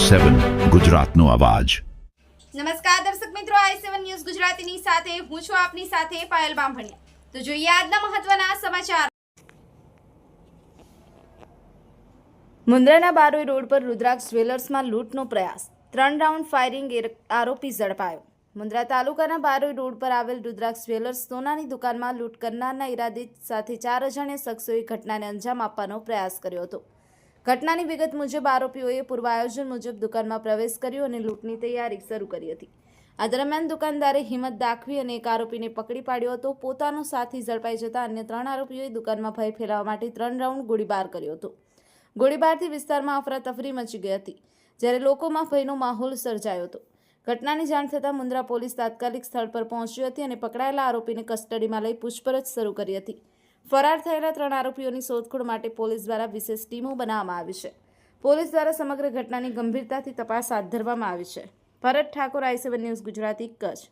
i7 ગુજરાતનો અવાજ। નમસ્કાર દર્શક મિત્રો, i7 ન્યૂઝ ગુજરાતીની સાથે હું છું આપની સાથે પાયલ બામભણિયા। તો જોઈએ આજના મહત્વના સમાચાર। મુન્દ્રાના બારોઈ રોડ પર રુદ્રાક્ષ જ્વેલર્સમાં લૂંટનો પ્રયાસ, 3 રાઉન્ડ ફાયરિંગ, આરોપી ઝડપાયો। મુન્દ્રા તાલુકાના બારોઈ રોડ પર આવેલ રુદ્રાક્ષ જ્વેલર્સ સોનાની દુકાનમાં લૂંટ કરનારના ઈરાદે સાથે 4 અજાણ્યા શખ્સોએ ઘટનાને અંજામ આપવાનો પ્રયાસ કર્યો હતો। ઘટનાની વિગત મુજબ આરોપીઓએ પૂર્વ આયોજન મુજબ દુકાનમાં પ્રવેશ કર્યો અને લૂંટની તૈયારી શરૂ કરી હતી। આ દરમિયાન દુકાનદારે હિંમત દાખવી અને એક આરોપીને પકડી પાડ્યો હતો। પોતાનો સાથી ઝડપાઈ જતા અન્ય 3 આરોપીઓએ દુકાનમાં ભય ફેલાવવા માટે 3 રાઉન્ડ ગોળીબાર કર્યો હતો। ગોળીબારથી વિસ્તારમાં અફરાતફરી મચી ગઈ હતી, જ્યારે લોકોમાં ભયનો માહોલ સર્જાયો હતો। ઘટનાની જાણ થતાં મુન્દ્રા પોલીસ તાત્કાલિક સ્થળ પર પહોંચી હતી અને પકડાયેલા આરોપીને કસ્ટડીમાં લઈ પૂછપરછ શરૂ કરી હતી। ફરાર થયેલા 3 આરોપીઓની શોધખોળ માટે પોલીસ દ્વારા વિશેષ ટીમો બનાવવામાં આવી છે। પોલીસ દ્વારા સમગ્ર ઘટનાની ગંભીરતાથી તપાસ હાથ ધરવામાં આવી છે। ભરત ઠાકોર, i7 ન્યૂઝ ગુજરાતી, કચ્છ।